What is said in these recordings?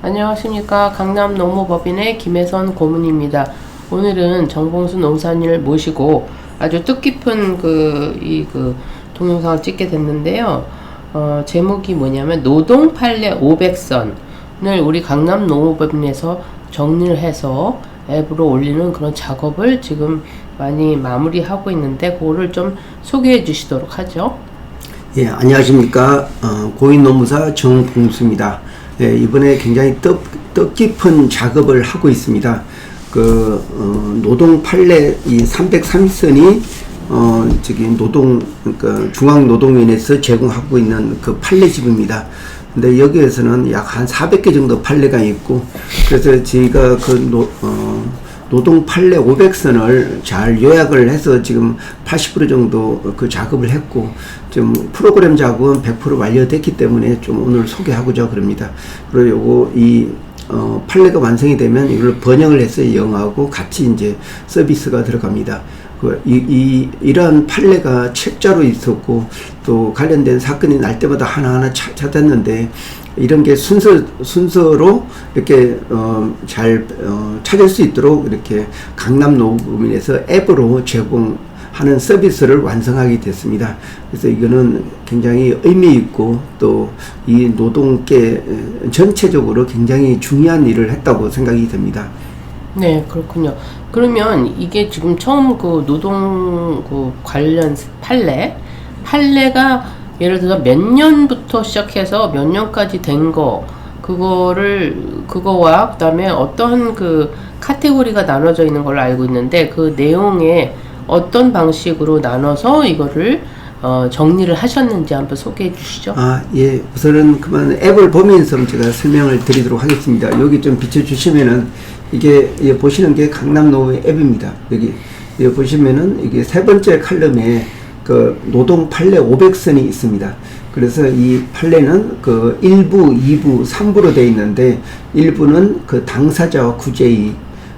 안녕하십니까. 강남 농무법인의 김혜선 고문입니다. 오늘은 정봉수 농사인을 모시고 아주 뜻깊은 동영상을 찍게 됐는데요. 제목이 뭐냐면 노동 판례 500선을 우리 강남 농무법인에서 정리를 해서 앱으로 올리는 그런 작업을 지금 많이 마무리하고 있는데 그거를 좀 소개해 주시도록 하죠. 예, 안녕하십니까. 고인노무사 정봉수입니다. 예, 이번에 굉장히 뜻깊은 작업을 하고 있습니다. 노동 판례 이 330선이 중앙노동위원회에서 제공하고 있는 그 판례집입니다. 근데 여기에서는 약 한 400개 정도 판례가 있고, 그래서 저희가 노동 판례 500선을 잘 요약을 해서 지금 80% 정도 그 작업을 했고, 좀 프로그램 작업은 100% 완료됐기 때문에 좀 오늘 소개하고자 그럽니다. 그리고 판례가 완성이 되면 이걸 번역을 해서 영어하고 같이 이제 서비스가 들어갑니다. 이러한 판례가 책자로 있었고, 또 관련된 사건이 날 때마다 하나하나 찾았는데, 이런 게 순서로 이렇게 잘 찾을 수 있도록 이렇게 강남 농무법인에서 앱으로 제공하는 서비스를 완성하게 됐습니다. 그래서 이거는 굉장히 의미 있고 또 이 노동계 전체적으로 굉장히 중요한 일을 했다고 생각이 됩니다. 네, 그렇군요. 그러면 이게 지금 처음 노동 관련 판례가 예를 들어서 몇 년부터 시작해서 몇 년까지 된 그거와 그다음에 어떠한 카테고리가 나눠져 있는 걸로 알고 있는데, 그 내용에 어떤 방식으로 나눠서 이거를 정리를 하셨는지 한번 소개해 주시죠. 예. 우선은 그만 앱을 보면서 제가 설명을 드리도록 하겠습니다. 여기 좀 비춰주시면은 이게 보시는 게 강남 노무 앱입니다. 여기 보시면은 이게 세 번째 칼럼에 노동 판례 500선이 있습니다. 그래서 이 판례는 1부, 2부, 3부로 되어 있는데, 1부는 당사자와 구제이익,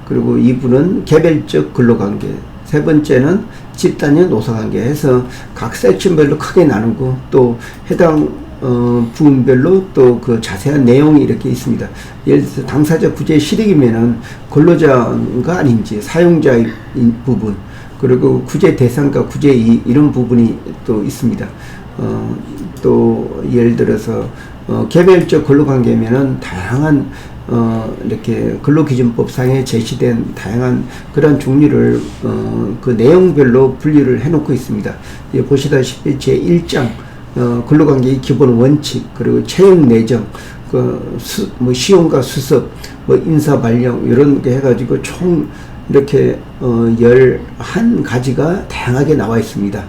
그리고 2부는 개별적 근로관계, 세 번째는 집단의 노사관계 해서 각 섹션별로 크게 나누고, 또 해당 부분별로 또 자세한 내용이 이렇게 있습니다. 예를 들어서 당사자 구제 실익이면은 근로자가 아닌지 사용자의 부분, 그리고 구제 대상과 구제 이런 부분이 또 있습니다. 또 예를 들어서 개별적 근로관계면은 다양한 이렇게 근로기준법상에 제시된 다양한 그런 종류를 그 내용별로 분류를 해놓고 있습니다. 보시다시피 제1장 근로관계의 기본 원칙, 그리고 채용 내정, 시용과 수습, 인사 발령 이런 게 해가지고 총 이렇게 11가지가 다양하게 나와 있습니다.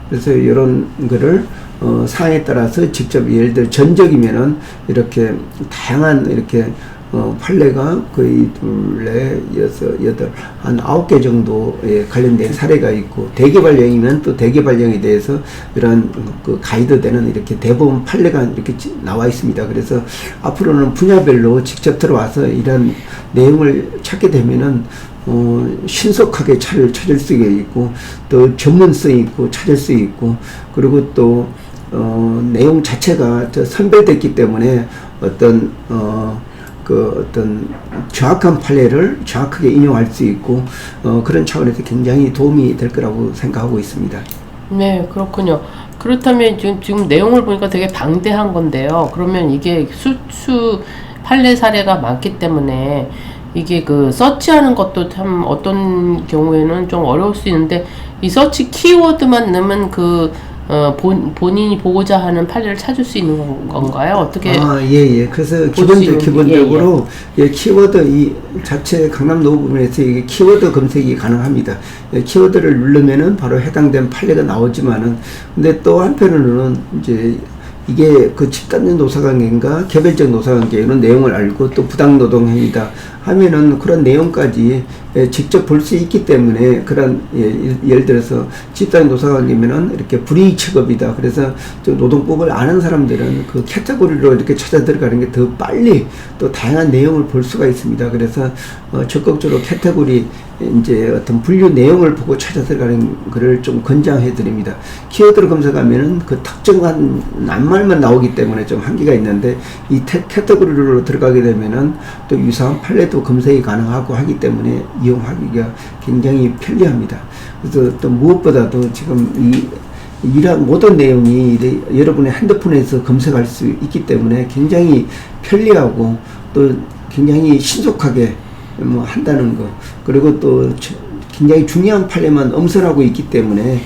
그래서 이런 거를 사항에 따라서 직접 예를 들어 전적이면은 이렇게 다양한 이렇게 판례가 거의 한 9개 정도에 관련된 사례가 있고, 대개발령이면 또 대개발령에 대해서 이런 가이드되는 이렇게 대법원 판례가 이렇게 나와 있습니다. 그래서 앞으로는 분야별로 직접 들어와서 이런 내용을 찾게 되면은 신속하게 찾을 수가 있고, 또 전문성이 있고 찾을 수 있고, 그리고 또 내용 자체가 선별됐기 때문에 어떤 정확한 판례를 정확하게 인용할 수 있고, 그런 차원에서 굉장히 도움이 될 거라고 생각하고 있습니다. 네, 그렇군요. 그렇다면 지금 내용을 보니까 되게 방대한 건데요. 그러면 이게 판례 사례가 많기 때문에 이게 서치하는 것도 참 어떤 경우에는 좀 어려울 수 있는데, 이 서치 키워드만 넣으면 본인이 보고자 하는 판례를 찾을 수 있는 건가요? 어떻게? 예. 그래서 기본적으로 키워드 이 자체 강남 노무법인에서 이게 키워드 검색이 가능합니다. 키워드를 누르면은 바로 해당된 판례가 나오지만은, 근데 또 한편으로는 이제 이게 집단적 노사관계인가 개별적 노사관계 이런 내용을 알고 또 부당노동행위다 하면은 그런 내용까지 직접 볼 수 있기 때문에, 그런 예를 들어서 집단 노사관계면은 이렇게 불이익처벌이다. 그래서 노동법을 아는 사람들은 그 카테고리로 이렇게 찾아 들어가는 게 더 빨리 또 다양한 내용을 볼 수가 있습니다. 그래서 적극적으로 카테고리 이제 어떤 분류 내용을 보고 찾아 들어가는 것을 좀 권장해 드립니다. 키워드를 검색하면은 그 특정한 낱말 말만 나오기 때문에 좀 한계가 있는데 이 캐터고리로 들어가게 되면은 또 유사한 판례도 검색이 가능하고 하기 때문에 이용하기가 굉장히 편리합니다. 그래서 또 무엇보다도 지금 이러한 모든 내용이 여러분의 핸드폰에서 검색할 수 있기 때문에 굉장히 편리하고 또 굉장히 신속하게 뭐 한다는 거, 그리고 또 굉장히 중요한 판례만 엄선하고 있기 때문에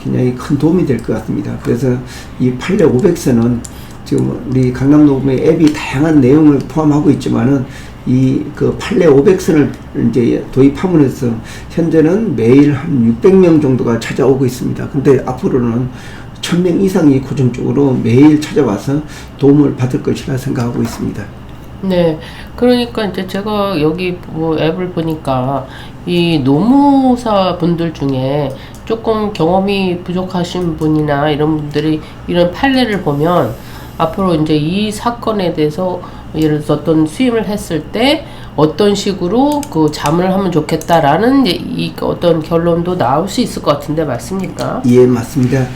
굉장히 큰 도움이 될 것 같습니다. 그래서 이 판례 500선은 지금 우리 강남노무의 앱이 다양한 내용을 포함하고 있지만은 이 그 판례 500선을 이제 도입함으로써 현재는 매일 한 600명 정도가 찾아오고 있습니다. 근데 앞으로는 1000명 이상이 고정적으로 매일 찾아와서 도움을 받을 것이라 생각하고 있습니다. 네, 그러니까 이제 제가 여기 뭐 앱을 보니까 이 노무사 분들 중에 조금 경험이 부족하신 분이나 이런 분들이 이런 판례를 보면 앞으로 이제 이 사건에 대해서 예를 들어서 어떤 수임을 했을 때 어떤 식으로 그 잠을 하면 좋겠다라는 이제 이 어떤 결론도 나올 수 있을 것 같은데 맞습니까? 예, 맞습니다.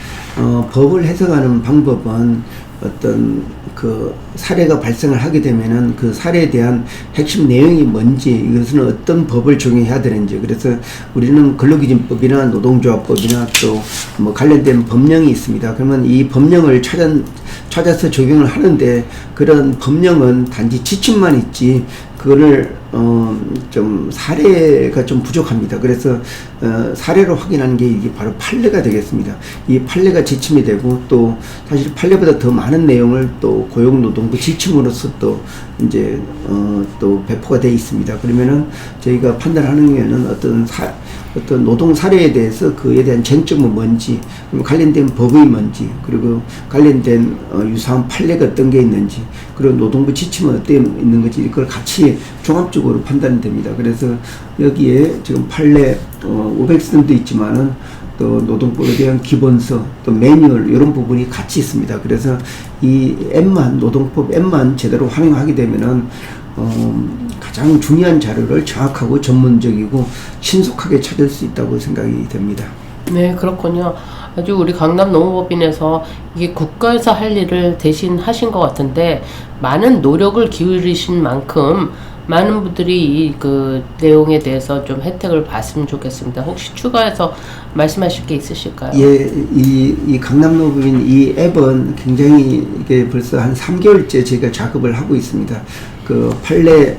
법을 해석하는 방법은 어떤 그 사례가 발생을 하게 되면은 그 사례에 대한 핵심 내용이 뭔지, 이것은 어떤 법을 적용해야 되는지, 그래서 우리는 근로기준법이나 노동조합법이나 또 뭐 관련된 법령이 있습니다. 그러면 이 법령을 찾아서 적용을 하는데 그런 법령은 단지 지침만 있지 그거를 좀 사례가 좀 부족합니다. 그래서 사례로 확인하는 게 이게 바로 판례가 되겠습니다. 이 판례가 지침이 되고 또 사실 판례보다 더 많은 내용을 또 고용노동부 지침으로서 또 이제 또 배포가 되어 있습니다. 그러면은 저희가 판단하는 게는 어떤 노동 사례에 대해서 그에 대한 쟁점은 뭔지, 관련된 법이 뭔지, 그리고 관련된 유사한 판례가 어떤 게 있는지, 그리고 노동부 지침은 어떻게 있는 건지 이걸 같이 종합적으로 판단이 됩니다. 그래서 여기에 지금 판례 500선도 있지만은 또 노동법에 대한 기본서, 또 매뉴얼 이런 부분이 같이 있습니다. 그래서 이 앱만, 노동법 앱만 제대로 활용하게 되면은 가장 중요한 자료를 정확하고 전문적이고 신속하게 찾을 수 있다고 생각이 됩니다. 네, 그렇군요. 아주 우리 강남노무법인에서 이게 국가에서 할 일을 대신 하신 것 같은데 많은 노력을 기울이신 만큼 많은 분들이 이 그 내용에 대해서 좀 혜택을 봤으면 좋겠습니다. 혹시 추가해서 말씀하실 게 있으실까요? 예, 이 강남노무법인 이 앱은 굉장히 이게 벌써 한 3개월째 저희가 작업을 하고 있습니다. 그 판례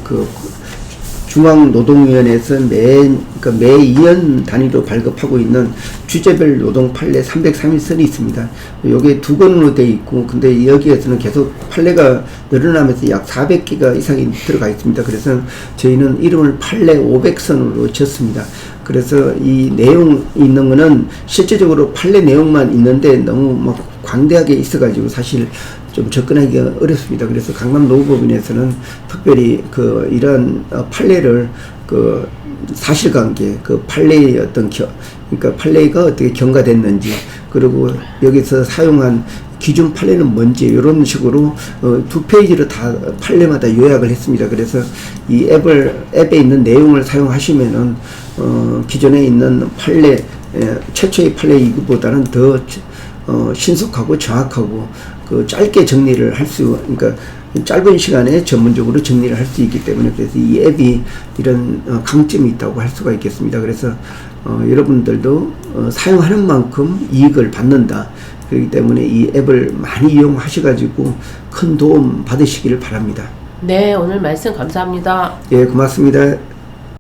그 중앙노동위원회에서 매 2년 단위로 발급하고 있는 주제별 노동 판례 303일선이 있습니다. 요게 2권으로 되어 있고, 근데 여기에서는 계속 판례가 늘어나면서 약 400개가 이상이 들어가 있습니다. 그래서 저희는 이름을 판례 500선으로 졌습니다. 그래서 이 내용 있는 거는 실제적으로 판례 내용만 있는데 너무 막 광대하게 있어가지고 사실 좀 접근하기가 어렵습니다. 그래서 강남노무법인에서는 특별히 이러한 판례를 사실관계, 판례의 그러니까 판례가 어떻게 경과됐는지, 그리고 여기서 사용한 기준 판례는 뭔지 이런 식으로 2페이지로 다 판례마다 요약을 했습니다. 그래서 이 앱에 있는 내용을 사용하시면은 기존에 있는 판례, 최초의 판례 이거보다는 더 신속하고 정확하고 짧게 정리를 그러니까 짧은 시간에 전문적으로 정리를 할 수 있기 때문에, 그래서 이 앱이 이런 강점이 있다고 할 수가 있겠습니다. 그래서 여러분들도 사용하는 만큼 이익을 받는다. 그렇기 때문에 이 앱을 많이 이용하셔가지고 큰 도움 받으시기를 바랍니다. 네, 오늘 말씀 감사합니다. 예, 고맙습니다.